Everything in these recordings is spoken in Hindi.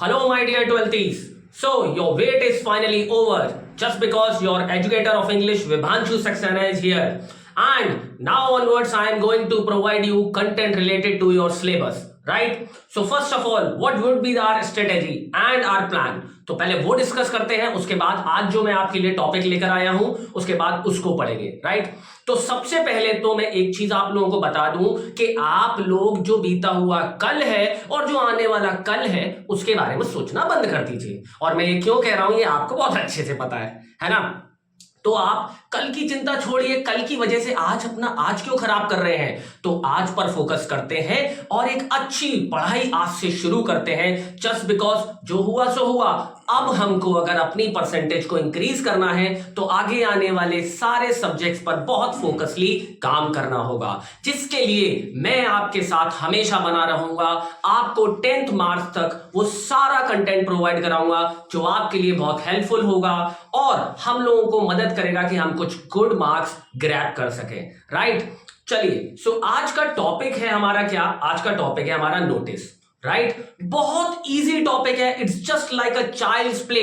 Hello, my dear 12th. So, your wait is finally over just because your educator of English, Vibhanshu Saxena, is here. And now onwards, I am going to provide you content related to your syllabus. Right? So, first of all, what would be our strategy and our plan? तो पहले वो डिस्कस करते हैं, उसके बाद आज जो मैं आपके लिए टॉपिक लेकर आया हूं उसके बाद उसको पढ़ेंगे. राइट? तो सबसे पहले तो मैं एक चीज आप लोगों को बता दूं कि आप लोग जो बीता हुआ कल है और जो आने वाला कल है उसके बारे में सोचना बंद कर दीजिए. और मैं ये क्यों कह रहा हूं ये आपको बहुत अच्छे से पता है ना. तो आप कल की चिंता छोड़िए, कल की वजह से आज क्यों खराब कर रहे हैं. तो आज पर फोकस करते हैं और एक अच्छी पढ़ाई आज से शुरू करते हैं. जस्ट बिकॉज जो हुआ सो हुआ. अब हमको अगर अपनी परसेंटेज को इंक्रीज करना है तो आगे आने वाले सारे सब्जेक्ट्स पर बहुत फोकसली काम करना होगा, जिसके लिए मैं आपके साथ हमेशा बना रहूंगा. आपको 10th मार्क्स तक वो सारा कंटेंट प्रोवाइड कराऊंगा जो आपके लिए बहुत हेल्पफुल होगा और हम लोगों को मदद करेगा कि हम कुछ गुड मार्क्स ग्रैब कर सके. राइट? चलिए, सो आज का टॉपिक है हमारा क्या. आज का टॉपिक है हमारा नोटिस. राइट? बहुत इजी टॉपिक है. It's just like a child's play.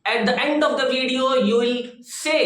At the end of the video you will say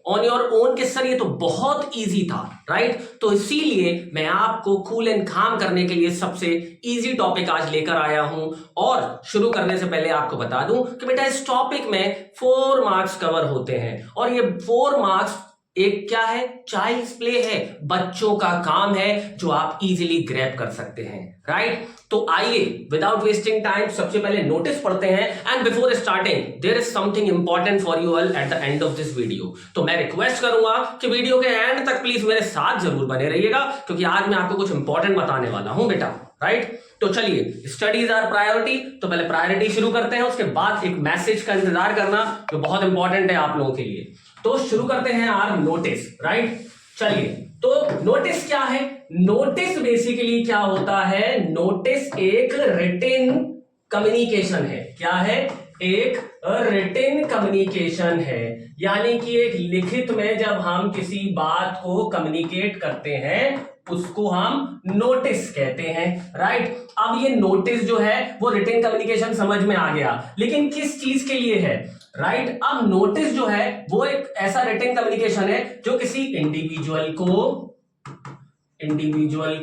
on your own कि सर ये तो बहुत इजी था. राइट? तो इसीलिए मैं आपको कूल एंड काम करने के लिए सबसे इजी टॉपिक आज लेकर आया हूं. और शुरू करने से पहले आपको बता दूं कि बेटा इस टॉपिक में 4 मार्क्स कवर होते हैं और ये 4 मार्क्स एक क्या है, चाइल्ड्स प्ले है, बच्चों का काम है जो आप इजीली ग्रैब कर सकते हैं. राइट? तो आइए विदाउट वेस्टिंग टाइम सबसे पहले नोटिस पढ़ते हैं. And before starting there is something important for you all at the end of this video. तो मैं रिक्वेस्ट करूंगा कि वीडियो के एंड तक प्लीज मेरे साथ जरूर बने रहिएगा क्योंकि आज मैं आपको कुछ इंपॉर्टेंट बताने वाला हूं बेटा. राइट? तो चलिए, स्टडीज आर प्रायोरिटी. तो पहले प्रायोरिटी शुरू करते हैं, उसके बाद एक मैसेज का इंतजार करना जो बहुत इंपॉर्टेंट है आप लोगों के लिए. तो शुरू करते हैं आर नोटिस. राइट? चलिए, तो नोटिस क्या है. नोटिस बेसिकली क्या होता है, नोटिस एक रिटन कम्युनिकेशन है. क्या है? एक रिटन कम्युनिकेशन है, यानी कि एक लिखित में जब हम किसी बात को कम्युनिकेट करते हैं उसको हम नोटिस कहते हैं. राइट? अब ये नोटिस जो है वो रिटन कम्युनिकेशन समझ में आ गया, लेकिन किस चीज के लिए है. राइट? अब नोटिस जो है वो एक ऐसा रिटन कम्युनिकेशन है जो किसी इंडिविजुअल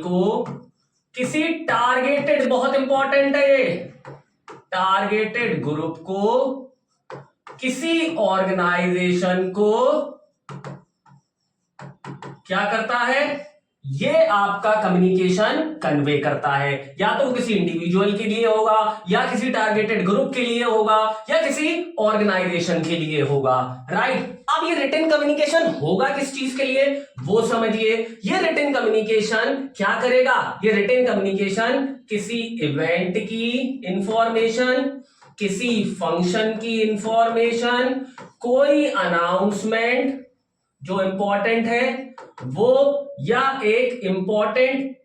को किसी टारगेटेड, बहुत इंपॉर्टेंट है ये, टारगेटेड ग्रुप को, किसी ऑर्गेनाइजेशन को क्या करता है, ये आपका कम्युनिकेशन कन्वे करता है. या तो किसी इंडिविजुअल के लिए होगा, या किसी टारगेटेड ग्रुप के लिए होगा, या किसी ऑर्गेनाइजेशन के लिए होगा. राइट? अब ये रिटन कम्युनिकेशन होगा किस चीज के लिए वो समझिए. ये रिटन कम्युनिकेशन क्या करेगा, ये रिटन कम्युनिकेशन किसी इवेंट की इंफॉर्मेशन, किसी फंक्शन की इंफॉर्मेशन, कोई अनाउंसमेंट जो इंपॉर्टेंट है वो, या एक इंपॉर्टेंट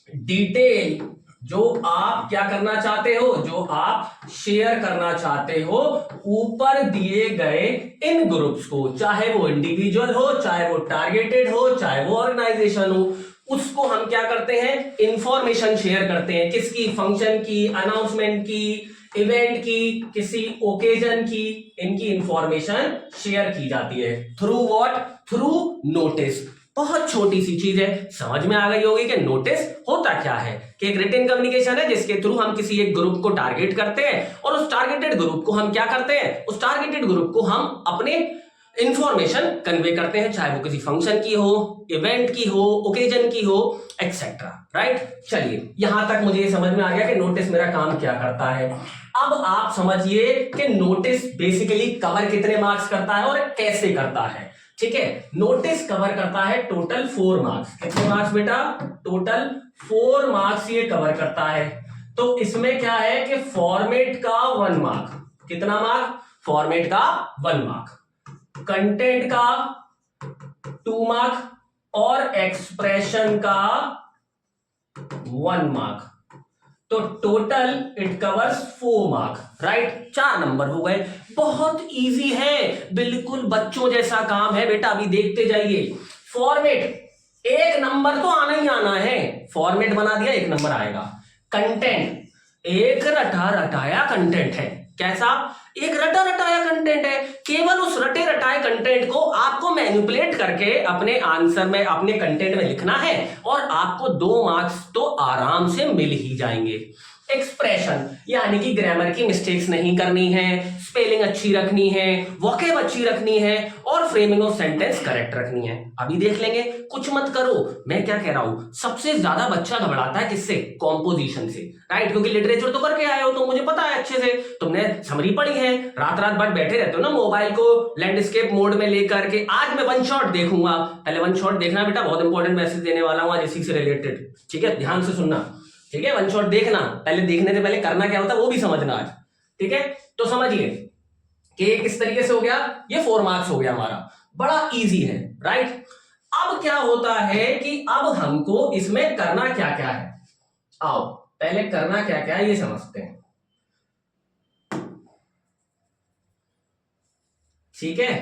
डिटेल जो आप क्या करना चाहते हो, जो आप शेयर करना चाहते हो ऊपर दिए गए इन ग्रुप्स को, चाहे वो इंडिविजुअल हो, चाहे वो टारगेटेड हो, चाहे वो ऑर्गेनाइजेशन हो, उसको हम क्या करते हैं, इंफॉर्मेशन शेयर करते हैं. किसकी? फंक्शन की, अनाउंसमेंट की, इवेंट की, किसी ओकेजन की, इनकी इंफॉर्मेशन शेयर की जाती है. Through what? Through notice. बहुत छोटी सी चीज है, समझ में आ गई होगी कि नोटिस होता क्या है. कि एक रिटन कम्युनिकेशन है जिसके थ्रू हम किसी एक ग्रुप को टारगेट करते हैं और उस टारगेटेड ग्रुप को हम क्या करते हैं, उस टारगेटेड ग्रुप को हम अपने इंफॉर्मेशन कन्वे करते हैं, चाहे वो किसी फंक्शन की हो, इवेंट की हो, ओकेजन की हो, एक्सेट्रा. राइट? चलिए, यहां तक मुझे समझ में आ गया कि नोटिस मेरा काम क्या करता है. अब आप समझिए कि नोटिस बेसिकली कवर कितने मार्क्स करता है और कैसे करता है. ठीक है? नोटिस कवर करता है टोटल 4 मार्क्स. कितने मार्क्स बेटा? टोटल 4 मार्क्स ये कवर करता है. तो इसमें क्या है कि फॉर्मेट का 1 मार्क. कितना मार्क? फॉर्मेट का 1 मार्क, कंटेंट का 2 मार्क और एक्सप्रेशन का 1 मार्क. तो total it covers 4 mark. Right? 4 number हो गए. बहुत इजी है, बिल्कुल बच्चों जैसा काम है बेटा. अभी देखते जाइए. फॉर्मेट 1 नंबर तो आना ही आना है. फॉर्मेट बना दिया 1 नंबर आएगा. कंटेंट एक रटा रटाया कंटेंट है। कैसा? एक रटा रटाया कंटेंट है। केवल उस रटे रटाए कंटेंट को आपको मैनिपुलेट करके अपने आंसर में, अपने कंटेंट में लिखना है और आपको 2 मार्क्स तो आराम से मिल ही जाएंगे। एक्सप्रेशन यानी कि ग्रामर की मिस्टेक्स नहीं करनी है, स्पेलिंग अच्छी रखनी है, वोकैब अच्छी रखनी है और फ्रेमिंग ऑफ सेंटेंस करेक्ट रखनी है। अभी देख लेंगे, कुछ मत करो। मैं क्या कह रहा हूं, सबसे ज्यादा बच्चा घबराता है किससे? कॉम्पोजिशन से, राइट? क्योंकि लिटरेचर तो करके आए हो, तो मुझे पता है अच्छे से, तुमने समरी पढ़ी है, रात रात भर बैठे रहते हो ना मोबाइल को लैंडस्केप मोड में लेकर के। आज मैं वन शॉट देखूंगा, पहले वन शॉट देखना बेटा, बहुत इंपॉर्टेंट मैसेज देने वाला हूं आज इसी से रिलेटेड, ठीक है? ध्यान से सुनना, ठीक है? वन शॉट देखना, पहले देखने से पहले करना क्या होता है वो भी समझना आज, ठीक है? तो समझिए कि किस तरीके से हो गया, ये 4 मार्क्स हो गया हमारा, बड़ा इजी है, राइट? अब क्या होता है कि अब हमको इसमें करना क्या क्या है, आओ पहले करना क्या क्या है ये समझते हैं, ठीक है?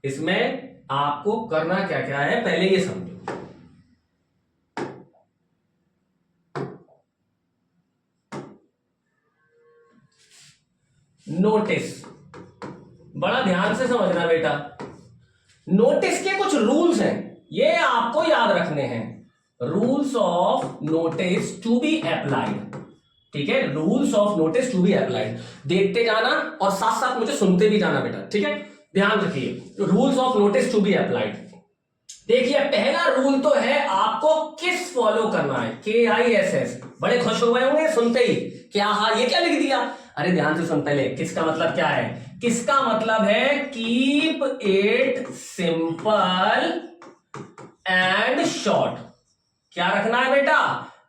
इसमें आपको करना क्या क्या है पहले ये समझो। नोटिस, बड़ा ध्यान से समझना बेटा। नोटिस के कुछ रूल्स हैं, ये आपको याद रखने हैं। Rules of notice to be applied, ठीक है? Rules of notice to be applied, देखते जाना और साथ साथ मुझे सुनते भी जाना बेटा, ठीक है? ध्यान रखिए, rules of notice to be applied. देखिए पहला रूल तो है आपको किस फॉलो करना है, KISS। बड़े खुश हो गए होंगे सुनते ही, क्या हाँ ये क्या लिख दिया? अरे ध्यान से सुन पहले, किसका मतलब क्या है? किसका मतलब है keep it simple and short. क्या रखना है बेटा?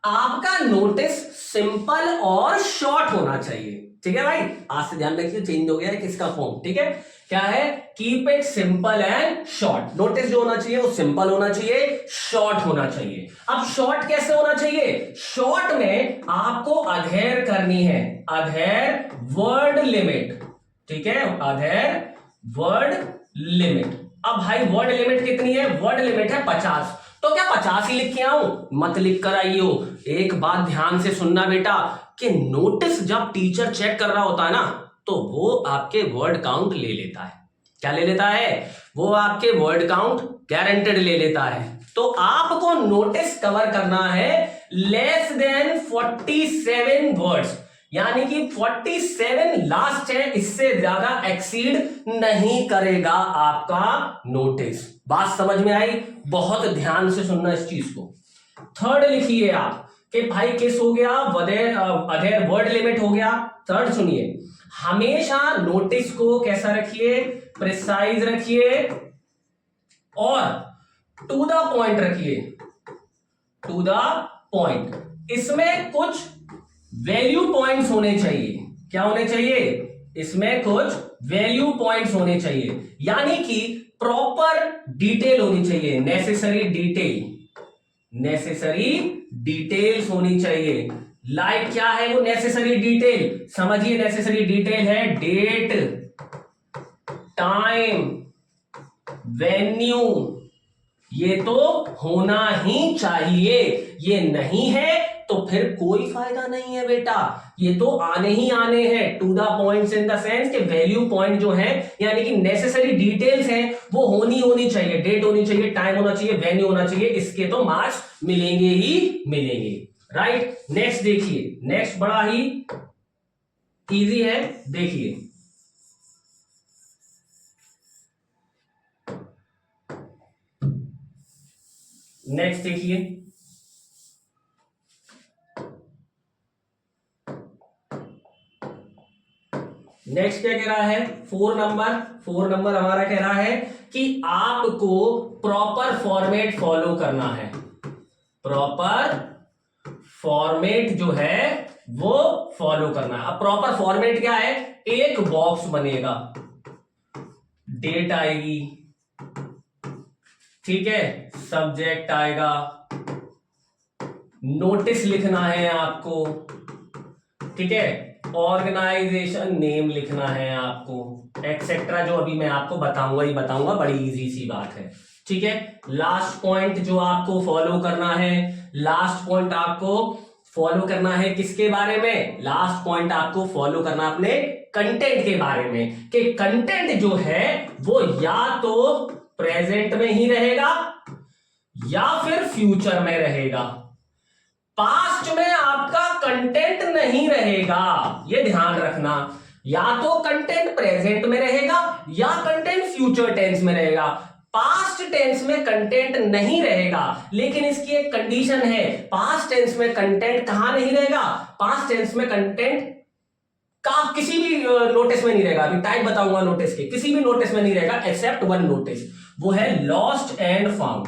आपका नोटिस सिंपल और शॉर्ट होना चाहिए, ठीक है भाई? आज से ध्यान रखिए, चेंज हो गया है किसका फॉर्म, ठीक है? क्या है? Keep it simple and short. Notice जो होना चाहिए वो सिंपल होना चाहिए, शॉर्ट होना चाहिए। अब शॉर्ट कैसे होना चाहिए? शॉर्ट में आपको अधेर करनी है, अधेर वर्ड लिमिट, ठीक है? अधेर वर्ड लिमिट। अब भाई वर्ड लिमिट कितनी है? वर्ड लिमिट है 50। तो क्या 50 ही लिख के आऊं? मत लिख कर आइयो। एक बात ध्यान से सुनना बेटा, कि नोटिस जब टीचर चेक कर रहा होता है ना, तो वो आपके वर्ड काउंट ले लेता है। क्या ले लेता है? वो आपके वर्ड काउंट गारंटेड ले लेता है। तो आपको नोटिस कवर करना है लेस देन 47 वर्ड्स, यानी कि 47 लास्ट है, इससे ज्यादा एक्सीड नहीं करेगा आपका नोटिस। बात समझ में आई? बहुत ध्यान से सुनना इस चीज को। थर्ड लिखिए आप कि भाई किस हो गया? अधेर वर्ड लिमिट हो गया। थर्ड सुनिए, हमेशा नोटिस को कैसा रखिए? प्रिसाइज रखिए और टू द पॉइंट रखिए, टू द पॉइंट। इसमें कुछ वैल्यू पॉइंट्स होने चाहिए। क्या होने चाहिए? इसमें कुछ वैल्यू पॉइंट्स होने चाहिए, यानी कि प्रॉपर डिटेल होनी चाहिए, नेसेसरी डिटेल, नेसेसरी डिटेल्स होनी चाहिए। लाइक क्या है वो नेसेसरी डिटेल? समझिए, नेसेसरी डिटेल है डेट, टाइम, वेन्यू। ये तो होना ही चाहिए, ये नहीं है तो फिर कोई फायदा नहीं है बेटा। ये तो आने ही आने हैं। To the points in the sense के वैल्यू पॉइंट जो है, यानी कि नेसेसरी डिटेल्स हैं, वो होनी चाहिए। डेट होनी चाहिए, टाइम होना चाहिए, वेन्यू होना चाहिए। इसके तो मार्क्स मिलेंगे ही मिलेंगे, राइट? नेक्स्ट देखिए, नेक्स्ट बड़ा ही इजी है, देखिए। नेक्स्ट देखिए, नेक्स्ट क्या कह रहा है? 4 नंबर हमारा कह रहा है कि आपको प्रॉपर फॉर्मेट फॉलो करना है। प्रॉपर फॉर्मेट जो है वो फॉलो करना है। अब प्रॉपर फॉर्मेट क्या है? एक बॉक्स बनेगा, डेट आएगी, ठीक है, सब्जेक्ट आएगा, नोटिस लिखना है आपको, ठीक है, ऑर्गेनाइजेशन नेम लिखना है आपको, एक्सेट्रा, जो अभी मैं आपको बताऊंगा ही बताऊंगा, बड़ी इजी सी बात है, ठीक है। लास्ट पॉइंट जो आपको फॉलो करना है, लास्ट पॉइंट आपको फॉलो करना है किसके बारे में? लास्ट पॉइंट आपको फॉलो करना अपने कंटेंट के बारे में, कि कंटेंट जो है वो या तो प्रेजेंट में ही रहेगा या फिर फ्यूचर में रहेगा। पास्ट में आपका कंटेंट नहीं रहेगा, ये ध्यान रखना। या तो कंटेंट प्रेजेंट में रहेगा या कंटेंट फ्यूचर टेंस में रहेगा। पास्ट टेंस में कंटेंट नहीं रहेगा, लेकिन इसकी एक कंडीशन है। पास्ट टेंस में कंटेंट कहां नहीं रहेगा? पास्ट टेंस में कंटेंट का किसी भी नोटिस में नहीं रहेगा। अभी टाइप बताऊंगा नोटिस के, किसी भी नोटिस में नहीं रहेगा एक्सेप्ट वन नोटिस, वो है lost and found.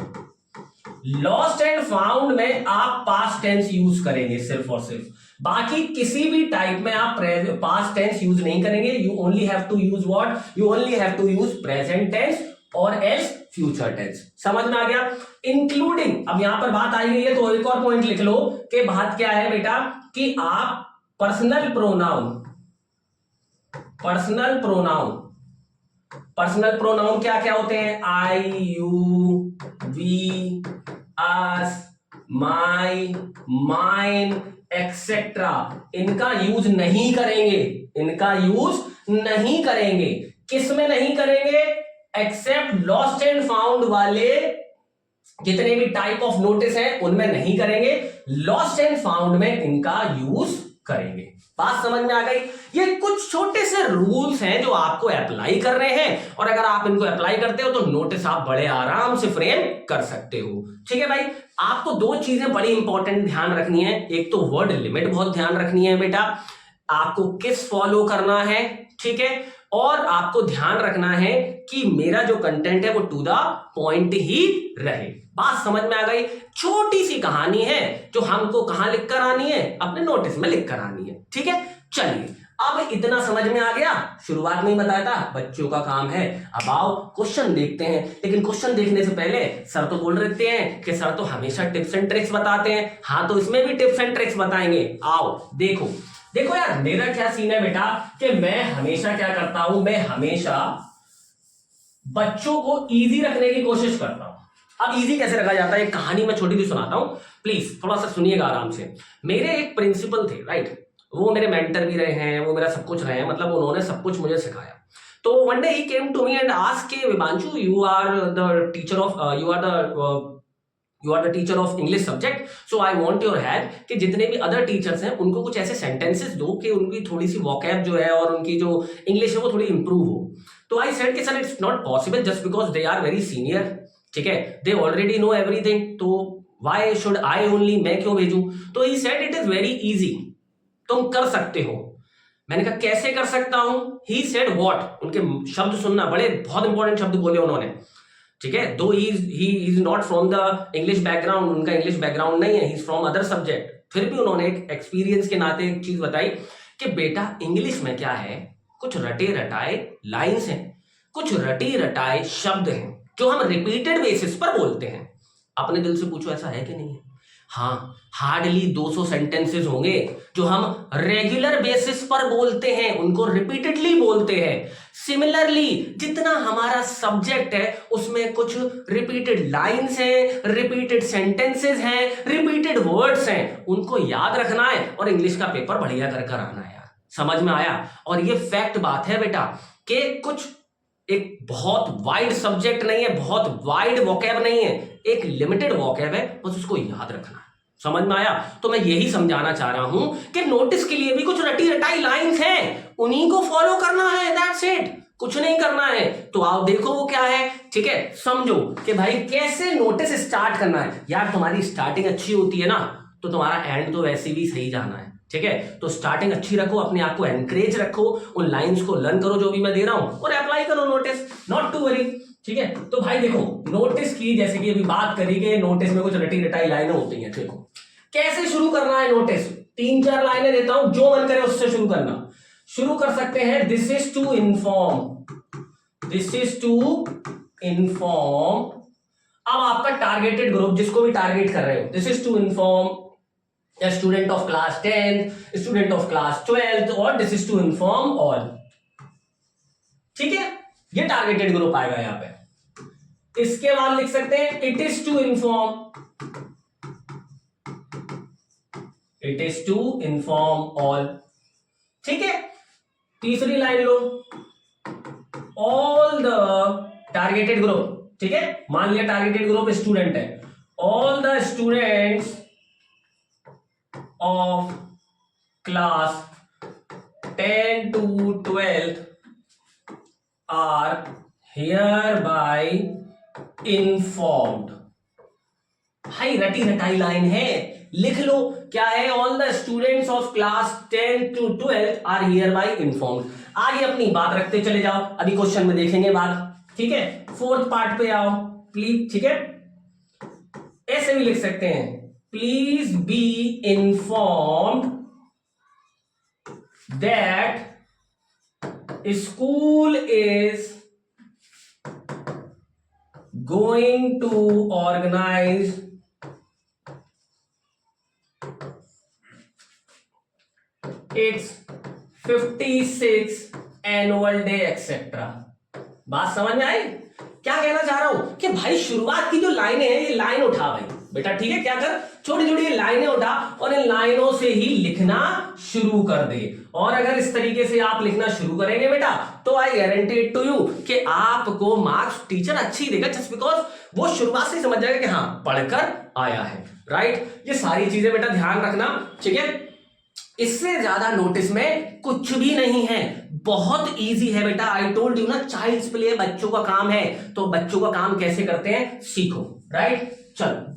Lost and found में आप पास्ट टेंस यूज करेंगे सिर्फ और सिर्फ, बाकी किसी भी टाइप में आप पास्ट टेंस यूज नहीं करेंगे। You only have to use what? You only have to use present tense और एल्स फ्यूचर टेंस। समझ में आ गया? इंक्लूडिंग, अब यहां पर बात आई हुई है तो एक और पॉइंट लिख लो कि बात क्या है बेटा, कि आप पर्सनल प्रोनाउन, पर्सनल प्रोनाउन क्या क्या होते हैं? I, you, we, us, my, mine, etcetera, इनका यूज नहीं करेंगे। इनका यूज नहीं करेंगे। किस में नहीं करेंगे? एक्सेप्ट लॉस्ट एंड फाउंड वाले जितने भी टाइप ऑफ नोटिस हैं उनमें नहीं करेंगे, लॉस्ट एंड फाउंड में इनका यूज करेंगे। बात समझ में आ गई? ये कुछ छोटे से रूल्स हैं जो आपको अप्लाई कर रहे हैं, और अगर आप इनको अप्लाई करते हो तो नोटिस आप बड़े आराम से फ्रेम कर सकते हो। ठीक है भाई, आपको दो चीजें बड़ी इंपॉर्टेंट ध्यान रखनी है। एक तो वर्ड लिमिट बहुत ध्यान रखनी है बेटा, आपको किस फॉलो करना है, ठीक है, और आपको ध्यान रखना है कि मेरा जो कंटेंट है वो टू द पॉइंट ही रहे। बात समझ में आ गई? छोटी सी कहानी है जो हमको कहां लिख कर आनी है? अपने नोटिस में लिख कर आनी है। ठीक है, चलिए अब इतना समझ में आ गया। शुरुआत में ही बताया था बच्चों का काम है। अब आओ क्वेश्चन देखते हैं, लेकिन क्वेश्चन देखने से पहले सर तो बोल रहे हैं कि सर तो हमेशा टिप्स एंड ट्रिक्स बताते हैं। हाँ, तो इसमें भी टिप्स एंड ट्रिक्स बताएंगे। आओ देखो देखो यार, मेरा क्या सीन है बेटा कि मैं हमेशा क्या करता हूं, मैं हमेशा बच्चों को इजी रखने की कोशिश करता हूं। अब इजी कैसे रखा जाता है, एक कहानी मैं छोटी सी सुनाता हूं, प्लीज थोड़ा सा सुनिएगा आराम से। मेरे एक प्रिंसिपल थे, राइट, वो मेरे मेंटर भी रहे हैं, वो मेरा सब कुछ रहे हैं, मतलब उन्होंने सब कुछ मुझे सिखाया। तो one day he came to me and asked के Vibhanshu, you are the teacher of English subject, so I want your help, कि जितने भी अदर टीचर्स हैं उनको कुछ ऐसे सेंटेंसेस दो कि उनकी थोड़ी सी वोकैब जो है और उनकी जो इंग्लिश है वो थोड़ी इंप्रूव हो। तो आई सेड कि sir it's not possible just because they are very senior, ठीक है, दे ऑलरेडी नो एवरीथिंग, तो व्हाई शुड आई ओनली, मैं क्यों भेजूं? तो he said it is very easy, तुम कर सकते हो। मैंने कहा कैसे कर सकता हूं? ही सेड व्हाट, उनके शब्द सुनना, बड़े बहुत इंपॉर्टेंट शब्द बोले उन्होंने, ठीक है। दो he is not from the English background, उनका इंग्लिश बैकग्राउंड नहीं है, he is from other subject, फिर भी उन्होंने एक एक्सपीरियंस के नाते एक चीज बताई कि बेटा इंग्लिश में क्या है, कुछ रटे रटाए लाइंस हैं, कुछ रटी रटाए शब्द हैं जो हम रिपीटेड बेसिस पर बोलते हैं। अपने दिल से पूछो ऐसा है कि नहीं है? हाँ, हार्डली 200 सेंटेंसेस होंगे जो हम रेगुलर बेसिस पर बोलते हैं, उनको रिपीटेडली बोलते हैं। सिमिलरली जितना हमारा सब्जेक्ट है उसमें कुछ रिपीटेड लाइंस हैं, रिपीटेड सेंटेंसेस हैं, रिपीटेड वर्ड्स हैं, उनको याद रखना है और इंग्लिश का पेपर बढ़िया कर कर आना है यार। समझ में आया? और ये फैक्ट बात है बेटा कि कुछ एक बहुत वाइड सब्जेक्ट नहीं है, बहुत वाइड वोकैब नहीं है, एक लिमिटेड वोकैब है, बस उसको याद रखना है। समझ में आया? तो मैं यही समझाना चाह रहा हूं कि नोटिस के लिए भी कुछ रटी रटाई लाइंस हैं, उन्हीं को फॉलो करना है, दैट्स इट, कुछ नहीं करना है। तो आओ देखो वो क्या है, ठीक है, समझो कि भाई कैसे नोटिस स्टार्ट करना है। यार तुम्हारी स्टार्टिंग अच्छी होती है ना तो तुम्हारा एंड तो वैसे भी सही जाना है, ठीक है। तो स्टार्टिंग अच्छी रखो, अपने आप को एनकरेज रखो, उन लाइंस को लर्न करो जो भी मैं दे रहा हूं और अप्लाई करो नोटिस, नॉट टू वरी, ठीक है। तो भाई देखो नोटिस की जैसे कि अभी बात करी कि नोटिस में कुछ रटी रटाई लाइनें होती हैं। देखो कैसे शुरू करना है नोटिस, 3-4 लाइनें देता हूं, जो मन करे उससे शुरू करना। शुरू कर सकते हैं, this is to inform, this is to inform. अब आपका टारगेटेड ग्रुप, जिसको भी टारगेट कर रहे हो, this is to inform a student of class 10th, student of class 12th, और this is to inform all, ठीक है। ये टारगेटेड ग्रुप आएगा यहां पे। इसके बाद लिख सकते हैं it is to inform, it is to inform all. ठीक है, तीसरी लाइन लो, ऑल द टारगेटेड ग्रुप। ठीक है, मान लिया टारगेटेड ग्रुप स्टूडेंट है, all the students of class 10 to 12 are hereby informed। भाई रटी रटाई लाइन है, लिख लो क्या है, all the students of class 10 to 12 are hereby informed। आगे अपनी बात रखते चले जाओ, अभी क्वेश्चन में देखेंगे बात। ठीक है, फोर्थ पार्ट पे आओ प्लीज। ठीक है, ऐसे भी लिख सकते हैं, please be informed that school is going to organize its 56th annual day etc। बात समझ में आई? क्या कहना चाह रहा हूं कि भाई शुरुआत की जो लाइनें हैं ये लाइन उठा भाई बेटा। ठीक है, क्या कर, छोटी छोटी ये लाइनें उठा और इन लाइनों से ही लिखना शुरू कर दे। और अगर इस तरीके से आप लिखना शुरू करेंगे बेटा तो आई गारंटी टू यू कि आपको मार्क्स टीचर अच्छी देगा, जस्ट बिकॉज वो शुरुआत से समझ जाएगा कि हाँ पढ़कर आया है। राइट, ये सारी चीजें बेटा ध्यान रखना। ठीक है, इससे ज्यादा नोटिस में कुछ भी नहीं है, बहुत इजी है बेटा। आई टोल्ड यू ना, चाइल्ड्स प्ले बच्चों का काम है, तो बच्चों का काम कैसे करते हैं सीखो। राइट, चलो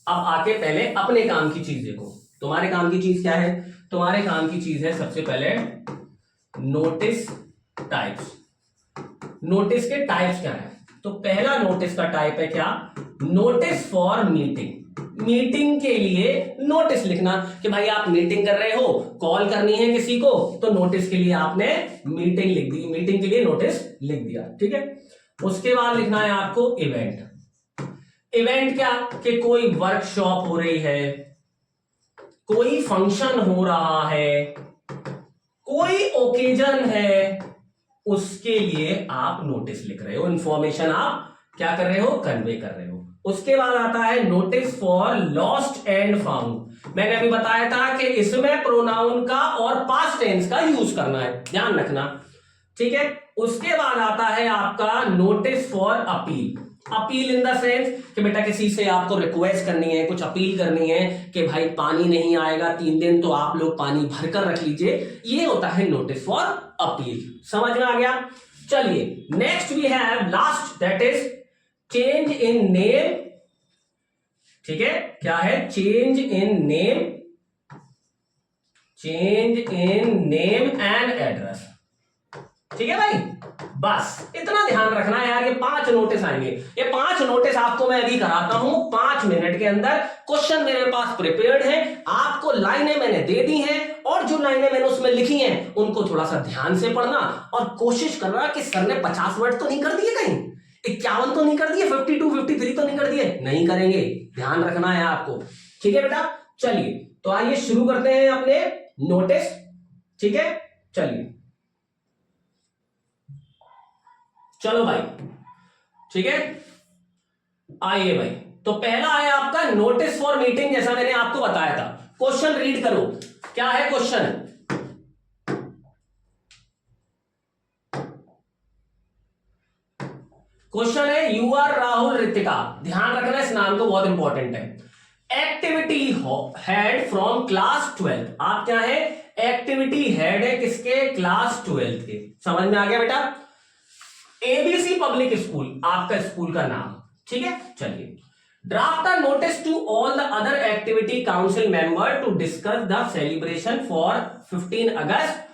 अब आके पहले अपने काम की चीज देखो। तुम्हारे काम की चीज क्या है? तुम्हारे काम की चीज है सबसे पहले नोटिस टाइप्स। नोटिस के टाइप्स क्या है? तो पहला नोटिस का टाइप है क्या? Notice for meeting. मीटिंग के लिए नोटिस लिखना कि भाई आप मीटिंग कर रहे हो, कॉल करनी है किसी को, तो नोटिस के लिए आपने मीटिंग लिख दी, मीटिंग के लिए नोटिस लिख दिया। ठीक है, उसके बाद लिखना है आपको इवेंट। इवेंट क्या कि कोई वर्कशॉप हो रही है, कोई फंक्शन हो रहा है, कोई ओकेजन है, उसके लिए आप नोटिस लिख रहे हो, इंफॉर्मेशन आप क्या कर रहे हो, कन्वे कर रहे हो। उसके बाद आता है notice for lost and found. मैंने अभी बताया था कि इसमें प्रोनाउन का और पास्ट टेंस का यूज करना है, ध्यान रखना। ठीक है, उसके बाद आता है आपका notice for appeal. Appeal in the sense कि बेटा किसी से आपको रिक्वेस्ट करनी है, कुछ अपील करनी है कि भाई पानी नहीं आएगा 3 दिन, तो आप लोग पानी भरकर रख लीजिए, ये होता है नोटिस फॉर अपील। समझ में आ गया? चलिए next we have last, that is change in name. ठीक है, क्या है? Change in name, change in name and address. ठीक है भाई, बस इतना ध्यान रखना है यार। ये 5 नोटिस आएंगे, ये 5 नोटिस आपको मैं अभी कराता हूं 5 मिनट के अंदर। क्वेश्चन मेरे पास प्रिपेयर्ड है, आपको लाइनें मैंने दे दी हैं, और जो लाइनें मैंने उसमें लिखी हैं उनको थोड़ा सा ध्यान से पढ़ना, और कोशिश करना कि सर ने 50 वर्ड तो नहीं कर दिए, कहीं 51 तो नहीं कर दिए, 52 53 तो नहीं कर दिए, नहीं करेंगे, ध्यान रखना है आपको। ठीक है बेटा, चलिए तो आइए शुरू करते हैं अपने नोटिस। ठीक है, चलिए चलो भाई। ठीक है, आइए भाई, तो पहला है आपका नोटिस फॉर मीटिंग, जैसा मैंने आपको बताया था। क्वेश्चन रीड करो, क्या है क्वेश्चन? क्वेश्चन है यू आर राहुल रितिका। ध्यान रखना इस नाम को, बहुत इंपॉर्टेंट है। Activity head from class 12। आप क्या है? एक्टिविटी हेड है किसके? क्लास 12 के। समझ में आ गया बेटा? एबीसी पब्लिक स्कूल आपका स्कूल का नाम। ठीक है, चलिए draft a notice to all the other activity council member to discuss the celebration for 15 August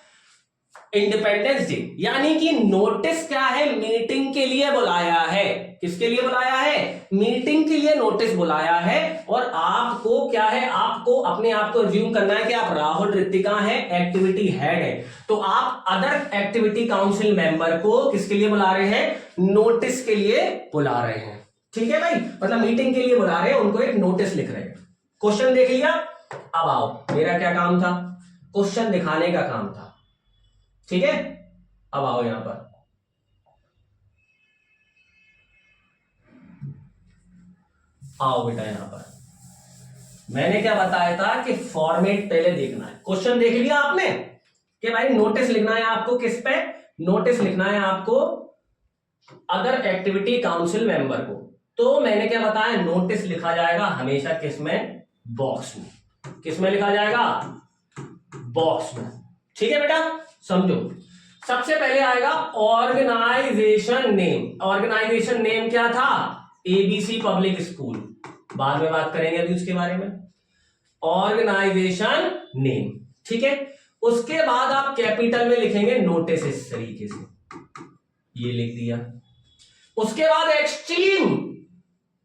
Independence Day. यानी कि नोटिस क्या है? मीटिंग के लिए बुलाया है। किसके लिए बुलाया है? मीटिंग के लिए नोटिस बुलाया है। और आपको क्या है? आपको अपने आप को रिज्यूम करना है कि आप राहुल रितिका है, एक्टिविटी हेड है, तो आप अदर एक्टिविटी काउंसिल मेंबर को किसके लिए बुला रहे हैं? नोटिस के लिए बुला रहे हैं। ठीक है भाई, मतलब मीटिंग के लिए बुला रहे हैं, उनको एक नोटिस लिख रहे हैं। क्वेश्चन देख लिया? अब आओ, मेरा क्या काम था? क्वेश्चन दिखाने का काम था। ठीक है, अब आओ यहां पर, आओ बेटा यहां पर। मैंने क्या बताया था कि फॉर्मेट पहले देखना है। क्वेश्चन देख लिया आपने कि भाई नोटिस लिखना है आपको किस पे, नोटिस लिखना है आपको अदर एक्टिविटी काउंसिल मेंबर को। तो मैंने क्या बताया, नोटिस लिखा जाएगा हमेशा किस में, बॉक्स में। किस में लिखा जाएगा, बॉक्स में। ठीक है बेटा, समझो। सबसे पहले आएगा ऑर्गेनाइजेशन नेम। ऑर्गेनाइजेशन नेम क्या था, एबीसी पब्लिक स्कूल। बाद में बात करेंगे अभी उसके बारे में। ऑर्गेनाइजेशन नेम, ठीक है। उसके बाद आप कैपिटल में लिखेंगे नोटिस, इस तरीके से ये लिख दिया। उसके बाद एक्सट्रीम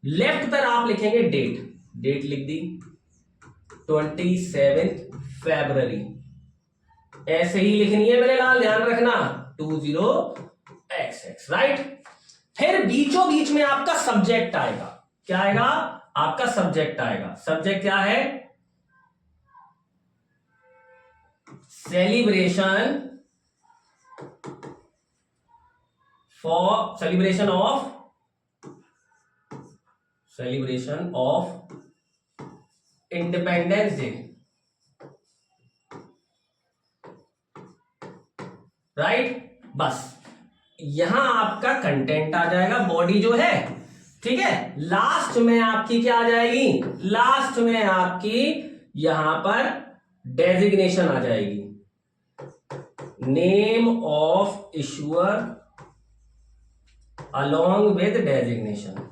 लेफ्ट पर आप लिखेंगे डेट। डेट लिख दी 27 फरवरी, ऐसे ही लिखनी है मेरे लाल, ध्यान रखना 20XX, राइट। फिर बीचों बीच में आपका सब्जेक्ट आएगा। क्या आएगा, आपका सब्जेक्ट आएगा। सब्जेक्ट क्या है, celebration of Independence day, right. बस यहां आपका कंटेंट आ जाएगा, बॉडी जो है, ठीक है। लास्ट में आपकी क्या आ जाएगी, लास्ट में आपकी यहां पर डेजिग्नेशन आ जाएगी, name of issuer along with designation.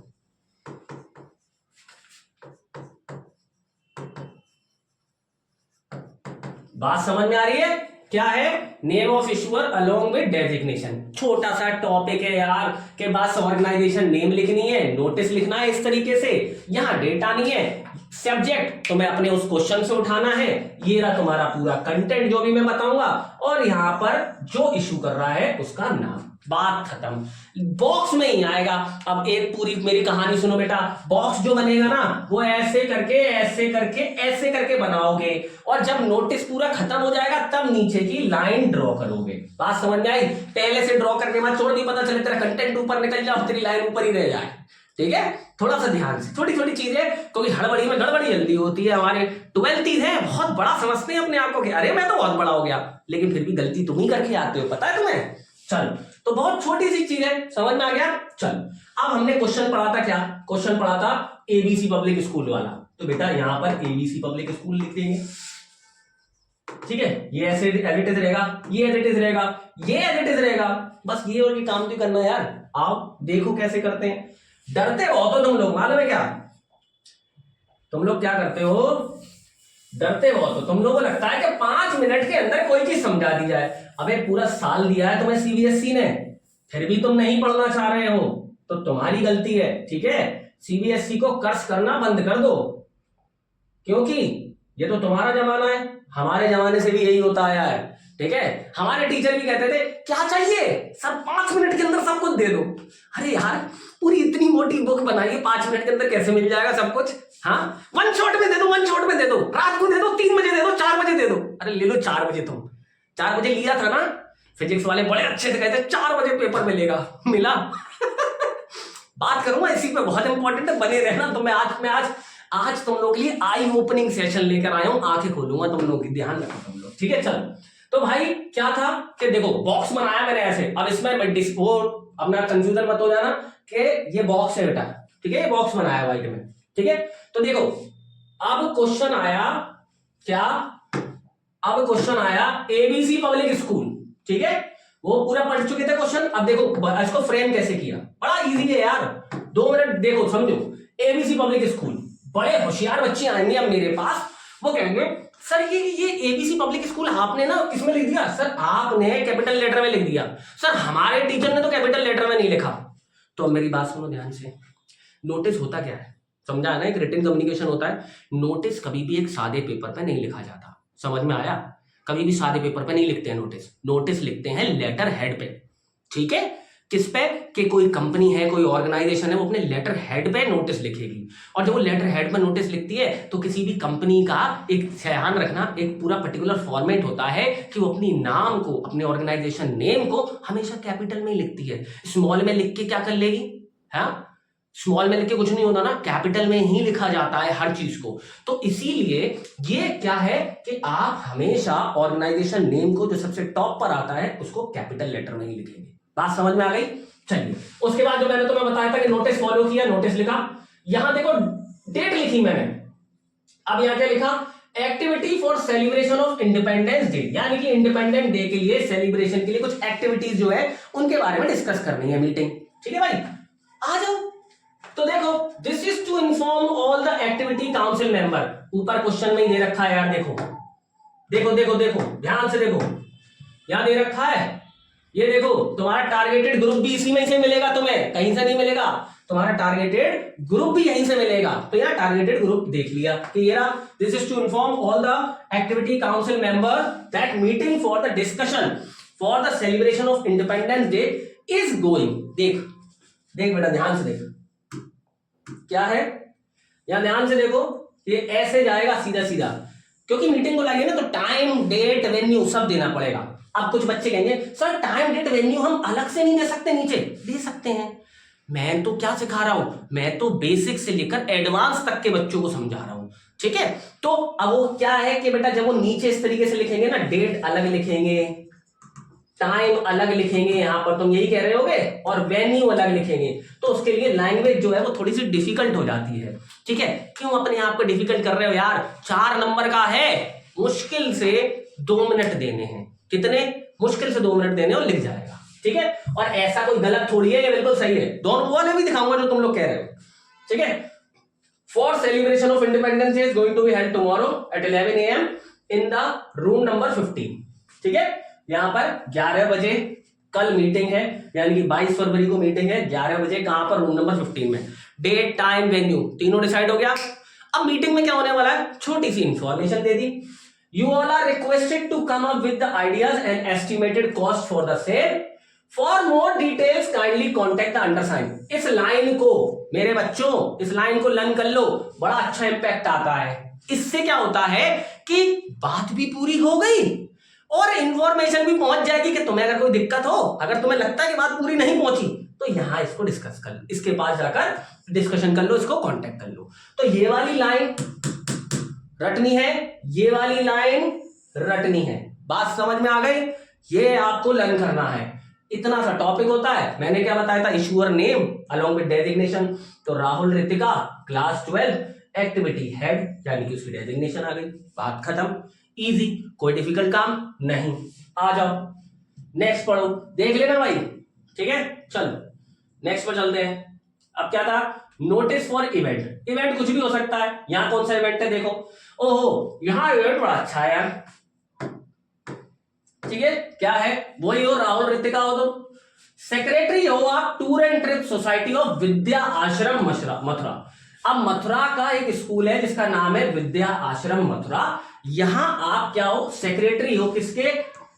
बात समझ में आ रही है, क्या है, name of issuer along with designation. छोटा सा टॉपिक है यार, के बाद ऑर्गेनाइजेशन नेम लिखनी है, नोटिस लिखना है इस तरीके से, यहां डेट आनी है, सब्जेक्ट तुम्हें अपने उस क्वेश्चन से उठाना है, ये रहा तुम्हारा पूरा कंटेंट जो भी मैं बताऊंगा, और यहां पर जो इशू कर रहा है उसका नाम। बात खत्म। बॉक्स में ही आएगा। अब एक पूरी मेरी कहानी सुनो बेटा, बॉक्स जो बनेगा ना वो ऐसे करके ऐसे करके ऐसे करके बनाओगे, और जब नोटिस पूरा खत्म हो जाएगा तब नीचे की लाइन ड्रॉ करोगे। बात समझ में आई, पहले से ड्रॉ करने में छोड़ नहीं पता चले तेरा कंटेंट ऊपर निकल जाए, तेरी लाइन ऊपर ही रह जाए। ठीक है, थोड़ा सा ध्यान से, छोटी छोटी चीजें, क्योंकि हड़बड़ी में गड़बड़ी जल्दी होती है। हमारे 12th है, बहुत बड़ा समझते हैं अपने आप को कि अरे मैं तो बहुत बड़ा हो गया, लेकिन फिर भी गलती तुम ही करके आते हो, पता है तुम्हें। चल, तो बहुत छोटी सी चीज है, समझ में आ गया। चल, अब हमने क्वेश्चन पढ़ा था, क्या क्वेश्चन पढ़ा था, एबीसी पब्लिक स्कूल वाला। तो बेटा यहां पर एबीसी पब्लिक स्कूल लिख देंगे, ठीक है। ये ऐसे एडिटेड रहेगा, ये एडिटेड रहेगा, ये एडिटेड रहेगा, बस ये और ये काम तो करना है यार। आप देखो कैसे करते हैं। डरते हो तो तुम लोग, मालूम है क्या, तुम लोग क्या करते हो, डरते हो तो तुम लोगों को लगता है कि 5 मिनट के अंदर कोई चीज समझा दी जाए। अबे पूरा साल दिया है तुम्हें सीबीएसई ने, फिर भी तुम नहीं पढ़ना चाह रहे हो, तो तुम्हारी गलती है, ठीक है। सीबीएसई को कर्स करना बंद कर दो, क्योंकि ये तो तुम्हारा जमाना है, हमारे जमाने से भी यही होता आया है, ठीक है। हमारे टीचर भी कहते थे क्या चाहिए सर, 5 मिनट के अंदर सब कुछ दे दो। अरे यार, पूरी इतनी मोटी बुक बनाइए, 5 मिनट के अंदर कैसे मिल जाएगा सब कुछ। हाँ, 1 शॉट में दे दो, 1 शॉट में दे दो, रात को दे दो, 3 बजे दे दो, 4 बजे दे दो। अरे ले लो 4 बजे, तुम 4 बजे लिया था ना, फिजिक्स वाले बड़े अच्छे से कहते 4 बजे पेपर मिलेगा, मिला। बात करूंगा इसी पे, बहुत इंपॉर्टेंट है, बने रहना। तो मैं आज तुम लोग के लिए आई ओपनिंग सेशन लेकर आया हूं, आंखें खोलूंगा तुम लोग की, ध्यान रखो तुम लोग, ठीक है। चल, तो भाई क्या था कि देखो बॉक्स बनाया मैंने ऐसे, अब इसमें अपना कंफ्यूजन मत हो जाना कि ये बॉक्स है बेटा, ठीक है, ये बॉक्स बनाया व्हाइट में, ठीक है। तो देखो अब क्वेश्चन आया क्या, अब क्वेश्चन आया एबीसी पब्लिक स्कूल, ठीक है, वो पूरा पढ़ चुके थे क्वेश्चन। अब देखो इसको फ्रेम कैसे किया, बड़ा इजी है यार, 2 मिनट देखो समझो। एबीसी पब्लिक स्कूल, बड़े होशियार बच्चे आएंगे अब मेरे पास, वो कहेंगे सर ये एबीसी पब्लिक स्कूल आपने ना किसमें लिख दिया, सर आपने कैपिटल लेटर में लिख दिया, सर हमारे टीचर ने तो कैपिटल लेटर में नहीं लिखा। तो मेरी बात सुनो ध्यान से, नोटिस होता क्या है, समझा है ना, एक रिटन कम्युनिकेशन होता है। नोटिस कभी भी एक सादे पेपर पे नहीं लिखा जाता, समझ में आया, कभी भी सादे पेपर पे नहीं लिखते हैं नोटिस, नोटिस लिखते हैं लेटर हेड पे, ठीक है। किस पे, कि कोई कंपनी है, कोई ऑर्गेनाइजेशन है, वो अपने लेटर हेड पे नोटिस लिखेगी, और जब वो लेटर हेड पे नोटिस लिखती है तो किसी भी कंपनी का एक ध्यान रखना, एक पूरा पर्टिकुलर फॉर्मेट होता है कि वो अपनी नाम को, अपने ऑर्गेनाइजेशन नेम को हमेशा कैपिटल में ही लिखती है, स्मॉल में लिख के क्या कर लेगी, हाँ स्मॉल में लिख के कुछ नहीं होता ना, कैपिटल में ही लिखा जाता है हर चीज को। तो इसीलिए ये क्या है कि आप हमेशा ऑर्गेनाइजेशन नेम को जो सबसे टॉप पर आता है उसको कैपिटल लेटर में ही लिखेंगे। बात समझ में आ गई? चलिए, उसके बाद जो मैंने तुम्हें बताया था कि नोटिस फॉलो किया, नोटिस लिखा, यहां देखो डेट लिखी मैंने। अब यहां क्या लिखा? Activity for celebration of Independence Day, यानी कि इंडिपेंडेंस डे के लिए सेलिब्रेशन के लिए कुछ एक्टिविटीज जो है उनके बारे में डिस्कस करनी है मीटिंग। ठीक है भाई, आ जाओ। तो देखो, this is to inform all the activity council member. ऊपर क्वेश्चन में ही दे रखा है यार, देखो देखो देखो देखो, ध्यान से देखो, यहां दे रखा है, ये देखो तुम्हारा टारगेटेड ग्रुप भी इसी में से मिलेगा, तुम्हें कहीं से नहीं मिलेगा, तुम्हारा टारगेटेड ग्रुप भी यहीं से मिलेगा। तो यहाँ टारगेटेड ग्रुप देख लिया कि ये रहा, this is to inform all the activity council member that meeting for the discussion for the celebration of Independence Day is going. देख देख बेटा, ध्यान से देख क्या है, यहां ध्यान से देखो, ये ऐसे जाएगा सीधा सीधा, क्योंकि मीटिंग बुलाइए ना तो टाइम डेट वेन्यू सब देना पड़ेगा। अब कुछ बच्चे कहेंगे सर टाइम डेट वेन्यू हम अलग से नहीं दे सकते, नीचे दे सकते हैं। मैं तो क्या सिखा रहा हूं, मैं तो बेसिक से लेकर एडवांस तक के बच्चों को समझा रहा हूं। ठीक है, तो अब वो क्या है कि बेटा जब वो नीचे इस तरीके से लिखेंगे ना, डेट अलग लिखेंगे, टाइम अलग लिखेंगे, यहां पर तुम यही कह रहे होगे, और वेन्यू अलग लिखेंगे, तो उसके लिए लैंग्वेज जो है वो थोड़ी सी डिफिकल्ट हो जाती है। ठीक है, क्यों अपने आप को डिफिकल्ट कर रहे हो यार? 4 नंबर का है, मुश्किल से 2 मिनट देने हैं। कितने? मुश्किल से 2 मिनट देने और लिख जाएगा। ठीक है, और ऐसा कोई गलत थोड़ी है, ये बिल्कुल सही है। दोनों वाले भी दिखाऊंगा जो तुम लोग कह रहे हो। ठीक है, for celebration of Independence Day is going to be held tomorrow at 11 AM in the room number 15। ठीक है, यहां पर 11 बजे कल मीटिंग है, यानी कि 22 फरवरी को मीटिंग है, 11 बजे। कहां पर? रूम नंबर 15 में। डेट टाइम वेन्यू तीनों डिसाइड हो गया। अब मीटिंग में क्या होने वाला है, छोटी सी इंफॉर्मेशन दे दी, you all are requested to come up with the ideas and estimated cost for the same. For more details kindly contact the undersigned। इस लाइन को मेरे बच्चों, इस लाइन को लर्न कर लो, बड़ा अच्छा इंपैक्ट आता है। इससे क्या होता है कि बात भी पूरी हो गई और इंफॉर्मेशन भी पहुंच जाएगी कि तुम्हें अगर कोई दिक्कत हो, अगर तुम्हें लगता है कि बात पूरी नहीं पहुंची, तो यहां इसको डिस्कस कर लो, इसके पास जाकर डिस्कशन कर लो, इसको कांटेक्ट कर लो। तो ये वाली लाइन रटनी है, ये वाली लाइन रटनी है। बात समझ में आ गई? ये आपको लर्न करना है। इतना सा टॉपिक होता है। मैंने क्या बताया था? Issuer name along with designation. तो Rahul Ritika class 12 activity head, यानी कि उसकी डेजिग्नेशन आ गई, बात खत्म। इजी, कोई डिफिकल्ट काम नहीं। आ जाओ नेक्स्ट पढ़ो, देख लेना भाई। ठीक है, चलो नेक्स्ट पर चलते हैं। अब क्या था? Notice for event. इवेंट कुछ भी हो सकता है। यहां कौन सा इवेंट है? देखो, ओहो यहां इवेंट बड़ा अच्छा है यार। ठीक है, क्या है? वही हो, राहुल रितिका हो, तुम सेक्रेटरी हो आप tour and trip society of Vidya Ashram Mathura. अब मथुरा का एक स्कूल है जिसका नाम है विद्या आश्रम मथुरा। यहां आप क्या हो? सेक्रेटरी हो। किसके?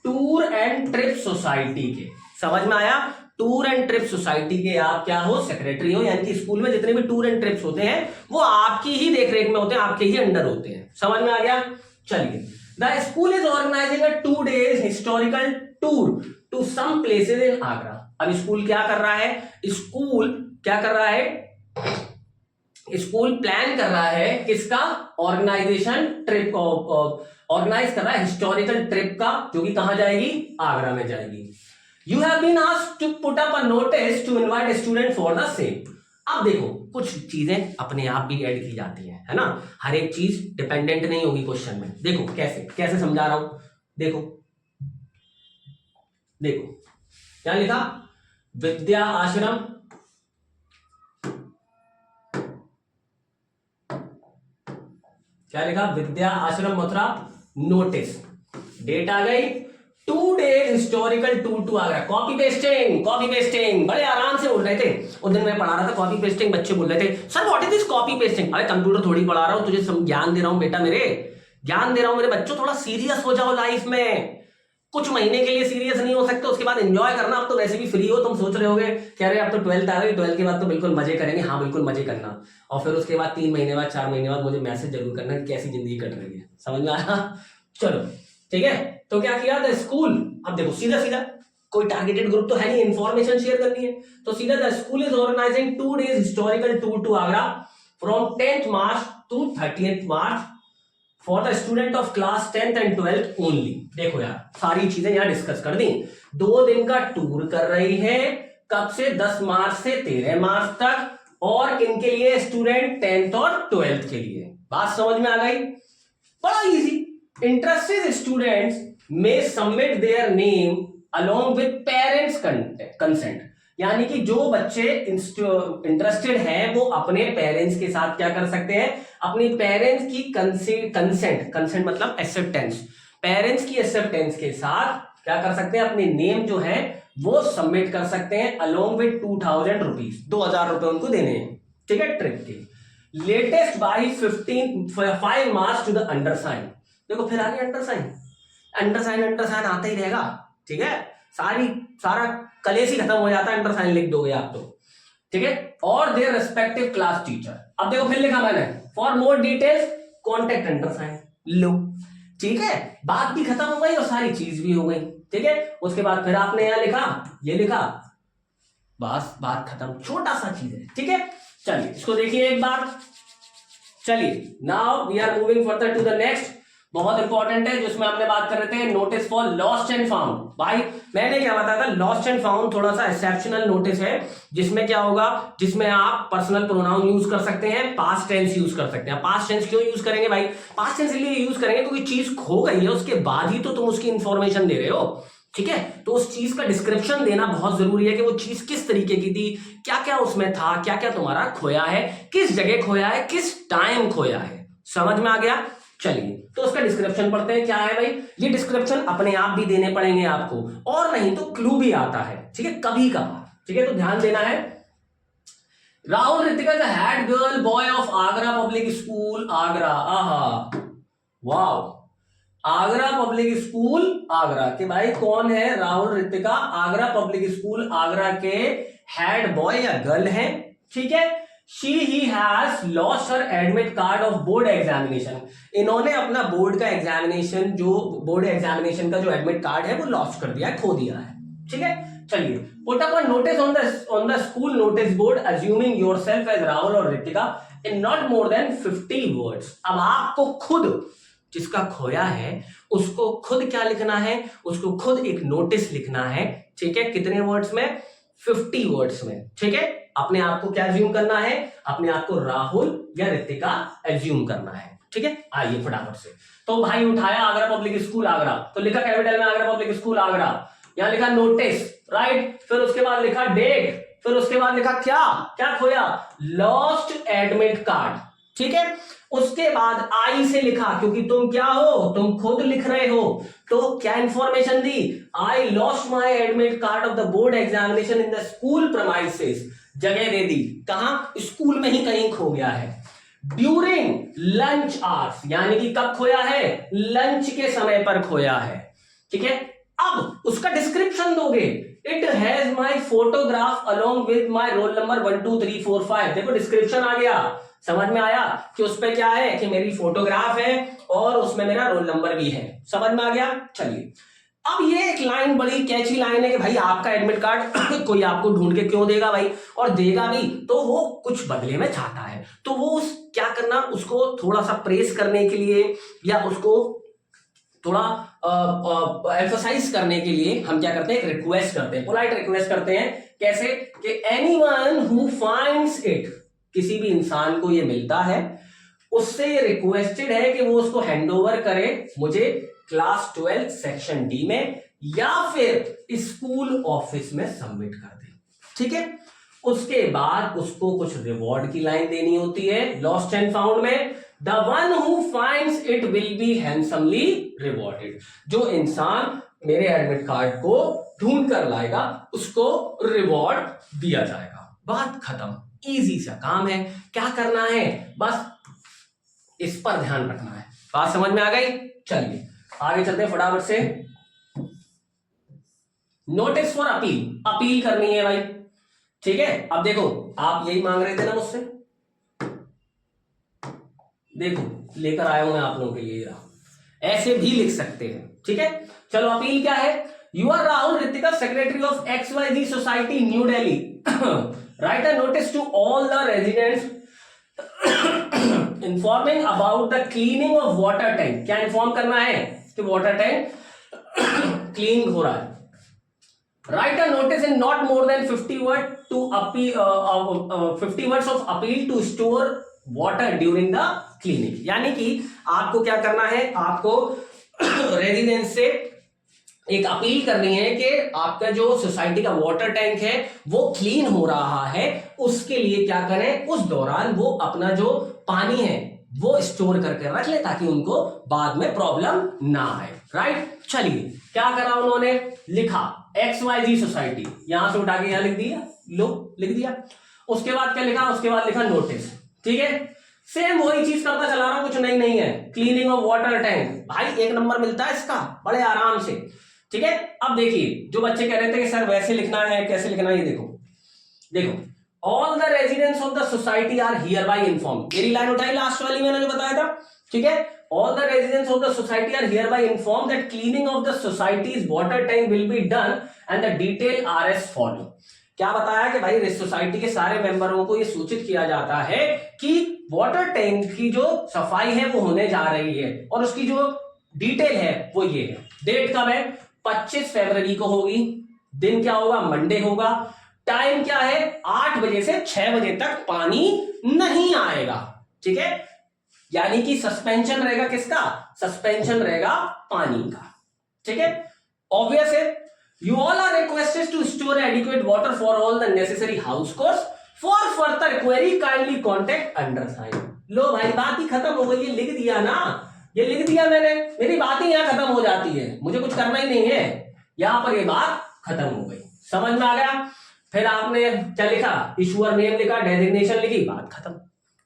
टूर एंड ट्रिप सोसाइटी के। समझ में आया? टूर एंड ट्रिप सोसाइटी के आप क्या हो? सेक्रेटरी हो। यानी कि स्कूल में जितने भी टूर एंड ट्रिप्स होते हैं वो आपकी ही देखरेख में होते हैं, आपके ही अंडर होते हैं। समझ में आ गया? चलिए, the school is organising a 2 days historical tour to some places in Agra. अब स्कूल क्या कर रहा है? स्कूल क्या कर रहा है? स्कूल प्लान कर रहा है किसका? ऑर्गेनाइजेशन ट्रिप ऑर्गेनाइज कर रहा है हिस्टोरिकल ट्रिप का, जो कि कहां जाएगी? आगरा में जाएगी। You have been asked to put up a notice to invite student for the same। अब देखो, कुछ चीजें अपने आप भी ऐड की जाती हैं, है ना? हर एक चीज डिपेंडेंट नहीं होगी क्वेश्चन में। देखो कैसे कैसे समझा रहा हूं, देखो देखो क्या लिखा? विद्या आश्रम, क्या लिखा? विद्या आश्रम मथुरा नोटिस। डेट आ गई, 2 days historical tour to Agra. Copy pasting बड़े आराम से बोल रहे थे। उस दिन मैं पढ़ा रहा था कॉपी पेस्टिंग, बच्चे बोल रहे थे sir what is this copy pasting. अरे कंप्यूटर थोड़ी पढ़ा रहा हूं तुझे, ज्ञान दे रहा हूं बेटा, मेरे ज्ञान दे रहा हूं मेरे बच्चों। थोड़ा सीरियस हो जाओ लाइफ में। कुछ महीने के लिए सीरियस नहीं हो सकते, उसके बाद एंजॉय करना। अब तो वैसे भी फ्री हो, तुम सोच रहे होगे कह रहे अब तो 12th आ गई, 12th के बाद तो बिल्कुल मजे करेंगे। हाँ बिल्कुल मजे करना, और फिर उसके बाद 3 महीने बाद 4 महीने बाद मुझे मैसेज जरूर करना कि कैसी जिंदगी कट रही है। समझ में आया? चलो ठीक है, तो क्या किया था स्कूल? अब देखो सीधा सीधा कोई टारगेटेड ग्रुप तो है नहीं, इंफॉर्मेशन शेयर करनी है। तो सीधा the school is organising 2 days historical tour to Agra from 10th March to 30th March for the student of class 10th and 12th only. देखो यार सारी चीजें यहां डिस्कस कर दी। 2 दिन का टूर कर रही है, कब से 10 मार्च से 13 मार्च तक, और इनके लिए स्टूडेंट 10th और 12th के लिए। बात समझ में आ गई? बड़ा easy. Interested students may submit their name along with parents consent, यानी कि जो बच्चे इंटरेस्टेड हैं वो अपने पेरेंट्स के साथ क्या कर सकते हैं, अपनी पेरेंट्स की कंसेंट मतलब एक्सेप्टेंस, पेरेंट्स की एक्सेप्टेंस के साथ क्या कर सकते हैं, अपने नेम जो है वो सबमिट कर सकते हैं अलोंग विद 2000 रुपीज, 2000 रुपए उनको देने हैं, ठीक है, ट्रिप के। Latest by 5 March two the undersigned. देखो फिर आगे अंडरसाइन आता ही रहेगा, ठीक है, सारा कलेस ही खत्म हो जाता है, अंडरसाइन लिख दोगे आप तो, ठीक है। और देयर रिस्पेक्टिव क्लास टीचर। अब देखो फिर लिखा मैंने, for more details contact undersign, लो, ठीक है, बात भी खत्म हो गई और सारी चीज भी हो गई, ठीक है। उसके बाद फिर आपने यहां लिखा, ये लिखा, बस बात खत्म, छोटा सा चीज है, ठीक है। चलिए इसको देखिए एक बार। चलिए now we are moving further to the next, बहुत इंपॉर्टेंट है जिसमें हमने बात कर रहे थे notice for lost and found. भाई मैंने क्या बताया था, लॉस्ट एंड फाउंड थोड़ा सा एक्सेप्शनल नोटिस है, जिसमें क्या होगा, जिसमें आप पर्सनल प्रोनाउन यूज कर सकते हैं, पास्ट टेंस यूज कर सकते हैं। पास्ट टेंस क्यों यूज करेंगे भाई? पास्ट टेंस इसलिए यूज करेंगे क्योंकि चीज खो गई है, उसके बाद ही तो तुम उसकी इंफॉर्मेशन दे रहे हो, ठीक है। तो उस चीज का डिस्क्रिप्शन देना बहुत जरूरी है कि वो चीज किस तरीके की थी, क्या क्या उसमें था, क्या क्या तुम्हारा खोया है, किस जगह खोया है, किस टाइम खोया है। समझ में आ गया? चलिए तो उसका डिस्क्रिप्शन पढ़ते हैं। क्या है भाई? ये डिस्क्रिप्शन अपने आप भी देने पड़ेंगे आपको, और नहीं तो क्लू भी आता है, ठीक है, कभी कभार, ठीक है। तो ध्यान देना है। Rahul Ritika the head girl boy of Agra public school Agra. Aha wow, Agra public school Agra के भाई कौन है? राहुल रितिका आगरा पब्लिक स्कूल आगरा के हेड बॉय या गर्ल है, ठीक है। He has lost her admit card of board examination. इन्होंने अपना बोर्ड का एग्जामिनेशन, जो बोर्ड एग्जामिनेशन का जो एडमिट कार्ड है वो लॉस्ट कर दिया है, खो दिया है, ठीक है। चलिए, put up a notice on the school notice board assuming yourself as Rahul और Ritika in not more than 50 words. अब आपको खुद, जिसका खोया है उसको खुद क्या लिखना है, उसको खुद एक नोटिस लिखना है, ठीक है। कितने वर्ड्स में? 50 वर्ड्स में, ठीक है। अपने आप को क्या एज्यूम करना है? अपने आप को राहुल या रितिका एज्यूम करना है, ठीक है। आइए फटाफट से। तो भाई उठाया आगरा पब्लिक स्कूल आगरा, तो लिखा कैपिटल में आगरा पब्लिक स्कूल आगरा, यहां लिखा नोटिस, राइट। फिर उसके बाद लिखा डेट, फिर उसके बाद लिखा क्या क्या खोया? लॉस्ट एडमिट कार्ड, ठीक है। उसके बाद आई से लिखा, क्योंकि तुम क्या हो, तुम खुद लिख रहे हो, तो क्या information the? I lost my admit card of the board examination in the school premises. जगह दे दी, कहां? स्कूल में ही कहीं खो गया है। ड्यूरिंग लंच आवर्स, यानी कि कब खोया है? लंच के समय पर खोया है, ठीक है। अब उसका डिस्क्रिप्शन दोगे, it has my photograph along with my roll number 1 2 3 4 5। देखो डिस्क्रिप्शन आ गया, समझ में आया कि उस पे क्या है कि मेरी फोटोग्राफ है और उसमें मेरा रोल नंबर भी है, समझ में आ गया। चलिए, अब ये एक लाइन बड़ी कैची लाइन है कि भाई आपका एडमिट कार्ड कोई आपको ढूंढ के क्यों देगा भाई, और देगा भी तो वो कुछ बदले में चाहता है, तो वो उस क्या करना, उसको थोड़ा सा प्रेस करने के लिए या उसको थोड़ा एम्फसाइज करने के लिए हम क्या करते हैं, एक रिक्वेस्ट करते हैं, पोलाइट रिक्वेस्ट करते हैं। कैसे? कि एनीवन हु फाइंड्स इट, किसी भी इंसान को ये मिलता है, उससे ये रिक्वेस्टेड है कि वो उसको हैंड ओवर करे मुझे क्लास 12 सेक्शन डी में, या फिर स्कूल ऑफिस में सबमिट कर दे, ठीक है। उसके बाद उसको कुछ रिवॉर्ड की लाइन देनी होती है लॉस्ट एंड फाउंड में। The one who finds it will be handsomely rewarded. जो इंसान मेरे एडमिट कार्ड को ढूंढ कर लाएगा उसको रिवॉर्ड दिया जाएगा। बात खत्म, इजी सा काम है। क्या करना है, बस इस पर ध्यान रखना है। बात समझ में आ गई? चलिए आगे चलते हैं फटाफट से। नोटिस फॉर अपील, अपील करनी है भाई, ठीक है। अब देखो आप यही मांग रहे थे ना मुझसे, देखो लेकर आया हूं मैं आप लोगों के लिए, ऐसे भी लिख सकते हैं, ठीक है। चलो अपील क्या है? You are Rahul Ritika, secretary of XYZ Society, New Delhi. Write a notice to all the residents informing about the cleaning of water tank. क्या इन्फॉर्म करना है कि वाटर टैंक क्लीन हो रहा है. Write a notice in not more than 50 words to appeal 50 words of appeal to store water during the cleaning. यानी कि आपको क्या करना है, आपको रेजिडेंस से एक अपील करनी है कि आपका जो सोसाइटी का वाटर टैंक है वो क्लीन हो रहा है, उसके लिए क्या करें, उस दौरान वो अपना जो पानी है वो स्टोर करके रख ले ताकि उनको बाद में प्रॉब्लम ना आए. राइट, चलिए क्या करा उन्होंने, लिखा XYZ सोसाइटी, यहां से उठा के यहां लिख दिया, लो लिख दिया. उसके बाद क्या लिखा, उसके बाद लिखा नोटिस. ठीक है, सेम वही चीज करता चला रहा हूं, कुछ नहीं है. क्लीनिंग ऑफ वाटर टैंक, भाई 1 नंबर मिलता है इसका बड़े आराम से. ठीक है, अब देखिए जो बच्चे कह रहे थे कि सर वैसे लिखना है, कैसे लिखना है, देखो all the residents of the society are hereby inform. मेरी लाइन उठाई लास्ट वाली मैंने जो बताया था. ठीक है, all the residents of the society are hereby inform that cleaning of the society's water tank will be done and the detail are as follow. क्या बताया कि भाई सोसाइटी के सारे मेंबरों को ये सूचित किया जाता है कि वाटर टैंक की जो सफाई है वो होने जा रही है और उसकी जो डिटेल है वो ये है. डेट कब है, 25 फरवरी को होगी. दिन क्या होगा, मंडे होगा. टाइम क्या है, 8 बजे से 6 बजे तक पानी नहीं आएगा. ठीक है, यानी कि सस्पेंशन रहेगा किसका, सस्पेंशन रहेगा पानी का. ठीक है, ऑब्वियस है. You all are requested to store adequate water for all the necessary house course. For further query kindly contact undersign. लो भाई बात ही खत्म हो गई, ये लिख दिया ना, ये लिख दिया मैंने, मेरी बात ही यहां खत्म हो जाती है, मुझे कुछ करना ही नहीं है, यहां पर ये बात खत्म हो गई. समझ में आ गया. फिर आपने क्या लिखा, इशूअर नेम लिखा, डेजिग्नेशन लिखी, बात खत्म.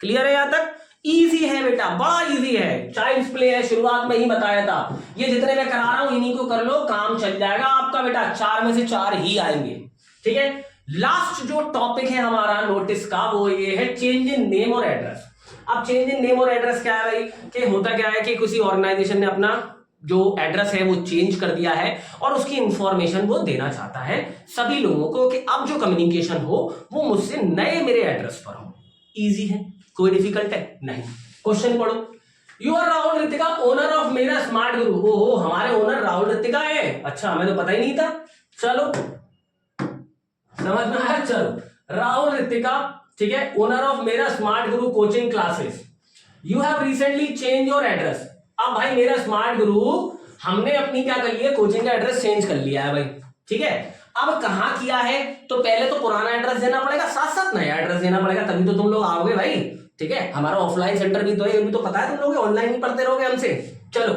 क्लियर है यहां तक. इजी है बेटा, बड़ा इजी है. चाइल्ड्स प्ले है, शुरुआत में ही बताया था. ये जितने मैं करा रहा हूं इन्हीं को कर लो, काम चल जाएगा आपका बेटा. 4 में से 4 ही आएंगे. ठीक है, लास्ट जो टॉपिक है हमारा नोटिस का वो ये है चेंज इन नेम और एड्रेस. अब चेंज इन नेम और एड्रेस क्या है भाई, कि होता क्या है कि किसी ऑर्गेनाइजेशन ने अपना जो एड्रेस है वो चेंज कर दिया है और उसकी इंफॉर्मेशन वो देना चाहता है सभी लोगों को कि अब जो कम्युनिकेशन हो वो मुझसे नए मेरे एड्रेस पर हो. इजी है, कोई डिफिकल्ट है नहीं. क्वेश्चन पढ़ो. You are Rahul Ritika, owner of Mera Smart Guru. ओहो, हमारे ओनर राहुल रितिका है. अच्छा, हमें तो पता ही नहीं था. चलो समझ में आया. चलो, राहुल रितिका, ठीक है, owner of Mera Smart Guru coaching classes. You have recently change your address. अब भाई मेरा स्मार्ट गुरु, हमने अपनी क्या कर लिया, कोचिंग का एड्रेस चेंज कर लिया है भाई. ठीक है, अब कहां किया है, तो पहले तो पुराना एड्रेस देना पड़ेगा, साथ साथ नया एड्रेस देना पड़ेगा, तभी तो तुम लोग आओगे भाई. ठीक है, हमारा ऑफलाइन सेंटर भी तो है, ये भी तो पता है तुम लोग, ऑनलाइन ही पढ़ते रहोगे हमसे. चलो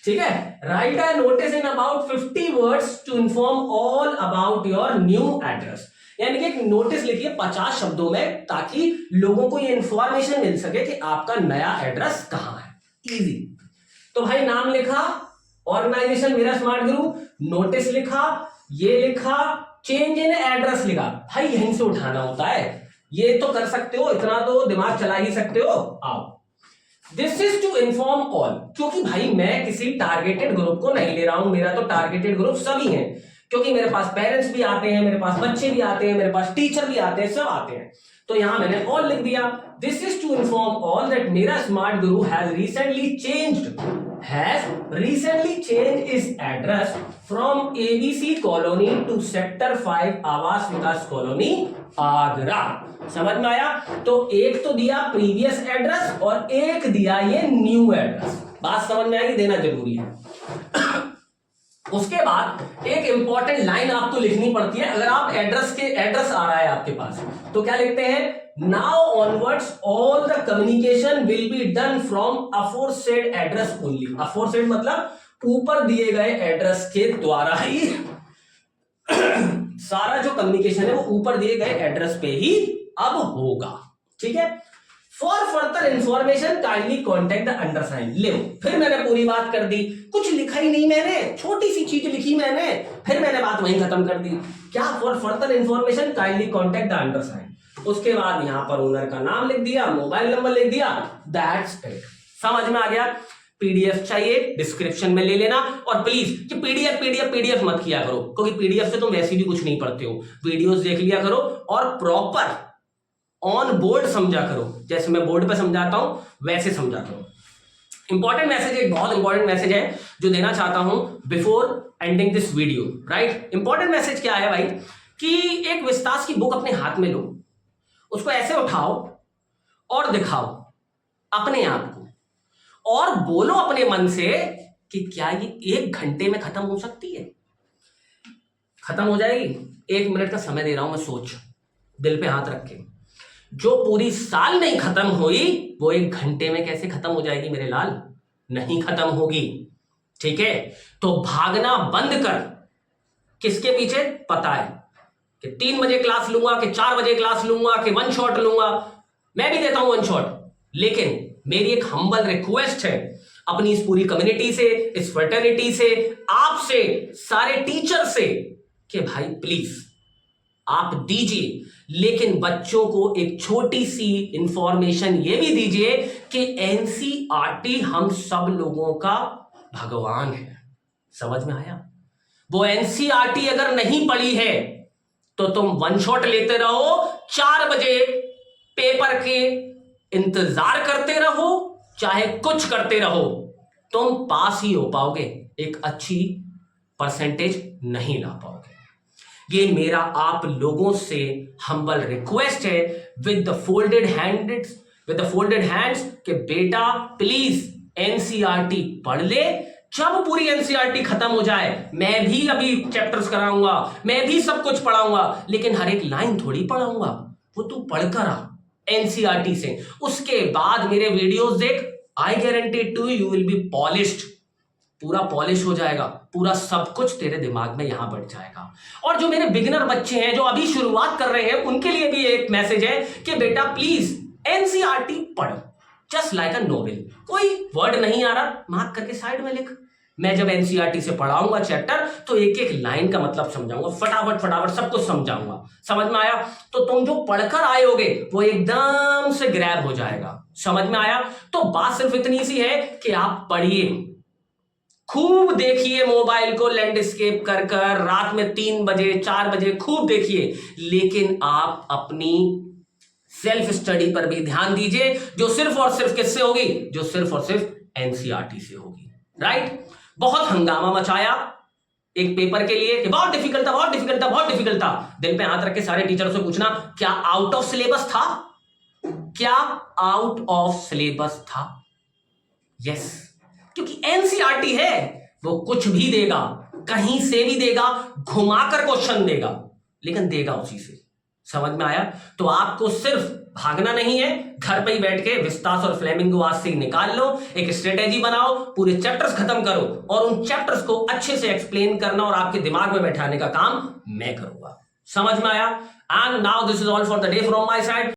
ठीक है, write a notice in about 50 words to inform all about your new address. यानी कि एक नोटिस लिखिए 50 शब्दों में ताकि लोगों को ये इंफॉर्मेशन मिल सके कि आपका नया एड्रेस कहां है. इजी. तो भाई नाम लिखा, ऑर्गेनाइजेशन मेरा स्मार्ट गुरु, नोटिस लिखा, ये लिखा, चेंज इन एड्रेस लिखा. भाई यहीं से उठाना होता है, ये तो कर सकते हो, इतना तो दिमाग चला ही सकते हो. आओ, this is to inform all. क्योंकि भाई मैं किसी टारगेटेड ग्रुप को नहीं ले रहा हूं, मेरा तो टारगेटेड ग्रुप सभी हैं, क्योंकि मेरे पास पेरेंट्स भी आते हैं, मेरे पास बच्चे भी आते हैं, मेरे पास टीचर भी आते हैं, सब आते हैं. तो यहां मैंने ऑल लिख दिया. This is to inform all that Mera Smart Guru has recently changed is address from ABC colony to sector 5 Awas Vikas colony Agra. समझ में आया. तो एक तो दिया प्रीवियस एड्रेस और एक दिया ये न्यू एड्रेस. बात समझ में आएगी, देना जरूरी है. उसके बाद एक इंपॉर्टेंट लाइन आपको लिखनी पड़ती है. अगर आप एड्रेस आ रहा है आपके पास तो क्या लिखते हैं, now onwards all the communication will be done from aforesaid address only. Aforesaid मतलब ऊपर दिए गए एड्रेस के द्वारा ही सारा जो कम्युनिकेशन है वो ऊपर दिए गए एड्रेस पे ही अब होगा. ठीक है, for further information kindly contact the undersigned. ले फिर मैंने पूरी बात कर दी, कुछ लिखा ही नहीं मैंने, छोटी सी चीज लिखी मैंने, फिर मैंने बात वहीं खत्म कर दी. क्या, for further information kindly contact the undersigned. उसके बाद यहां पर ओनर का नाम लिख दिया, मोबाइल नंबर लिख दिया, दैट्स इट. समझ में आ गया. पीडीएफ चाहिए डिस्क्रिप्शन में ले लेना। और प्लीज कि पीडीएफ मत किया करो, क्योंकि पीडीएफ से तुम वैसे भी कुछ नहीं पढ़ते हो। वीडियोस देख लिया करो और प्रॉपर ऑन बोर्ड समझा करो, जैसे मैं बोर्ड पे समझाता हूं वैसे समझा करो। इंपॉर्टेंट मैसेज, एक बहुत इंपॉर्टेंट मैसेज है जो देना चाहता हूं before ending this video, right. Important message क्या है भाई, कि एक विस्तास की बुक अपने हाथ में लो, उसको ऐसे उठाओ और दिखाओ अपने आप को और बोलो अपने मन से कि क्या ये 1 घंटे में खत्म हो सकती है? खत्म हो जाएगी? 1 मिनट का समय दे रहा हूं मैं, सोच, दिल पे हाथ रख के। जो पूरी साल नहीं खत्म हुई वो 1 घंटे में कैसे खत्म हो जाएगी मेरे लाल? नहीं खत्म होगी, ठीक है। तो भागना बंद कर। किसके पीछे? पता है कि 3 बजे क्लास लूंगा, कि 4 बजे क्लास लूंगा, कि 1 शॉट लूंगा। मैं भी देता हूं 1 शॉट, लेकिन मेरी एक हम्बल रिक्वेस्ट है अपनी इस पूरी कम्युनिटी से, इस फ्रेटर्निटी से, आपसे, सारे टीचर से, कि भाई प्लीज आप दीजिए, लेकिन बच्चों को एक छोटी सी इंफॉर्मेशन ये भी दीजिए कि एनसीईआरटी हम सब लोगों का भगवान है। समझ में आया? वो एनसीईआरटी अगर नहीं पढ़ी है तो तुम 1 शॉट लेते रहो, 4 बजे पेपर के इंतजार करते रहो, चाहे कुछ करते रहो, तुम पास ही हो पाओगे, एक अच्छी परसेंटेज नहीं ला पाओगे। ये मेरा आप लोगों से हम्बल रिक्वेस्ट है विद द फोल्डेड हैंड्स कि बेटा प्लीज एनसीईआरटी पढ़ ले। जब पूरी एनसीईआरटी खत्म हो जाए, मैं भी अभी चैप्टर्स कराऊंगा, मैं भी सब कुछ पढ़ाऊंगा, लेकिन हर एक लाइन थोड़ी पढ़ाऊंगा, वो तू पढ़कर आ एनसीईआरटी से। उसके बाद मेरे वीडियोस देख, I guarantee to you will be polished, पूरा पॉलिश हो जाएगा, पूरा सब कुछ तेरे दिमाग में यहां बैठ जाएगा। और जो मेरे बिगिनर बच्चे हैं जो अभी शुरुआत कर रहे हैं, उनके लिए भी एक मैसेज है कि बेटा प्लीज एनसीईआरटी पढ़, जस्ट लाइक अ नोवेल। कोई वर्ड नहीं आ रहा, मार्क करके साइड में लिख। मैं जब एनसीईआरटी से पढ़ाऊंगा चैप्टर तो एक एक लाइन का मतलब समझाऊंगा, फटाफट सब कुछ समझाऊंगा। समझ में आया? तो तुम जो पढ़कर आयोगे वो एकदम से ग्रैब हो जाएगा। समझ में आया? तो बात सिर्फ इतनी सी है कि आप पढ़िए, खूब देखिए मोबाइल को लैंडस्केप कर कर, रात में 3 बजे 4 बजे खूब देखिए, लेकिन आप अपनी सेल्फ स्टडी पर भी ध्यान दीजिए, जो सिर्फ और सिर्फ किससे होगी? जो सिर्फ और सिर्फ एनसीईआरटी से होगी, राइट। बहुत हंगामा मचाया एक पेपर के लिए कि बहुत डिफिकल्ट था। दिल पे हाथ रख के सारे टीचरों से पूछना, क्या आउट ऑफ सिलेबस था? क्या आउट ऑफ सिलेबस था? यस, क्योंकि एनसीईआरटी है, वो कुछ भी देगा, कहीं से भी देगा, घुमाकर क्वेश्चन देगा, लेकिन देगा उसी से। समझ में आया? तो आपको सिर्फ भागना नहीं है, घर पे ही बैठ के विस्तास और फ्लेमिंगो आज से निकाल लो, एक स्ट्रेटेजी बनाओ, पूरे चैप्टर्स खत्म करो और उन चैप्टर्स को अच्छे से एक्सप्लेन करना और आपके दिमाग में बैठाने का काम मैं करूंगा। समझ में आया? And now this is all for the day from my side.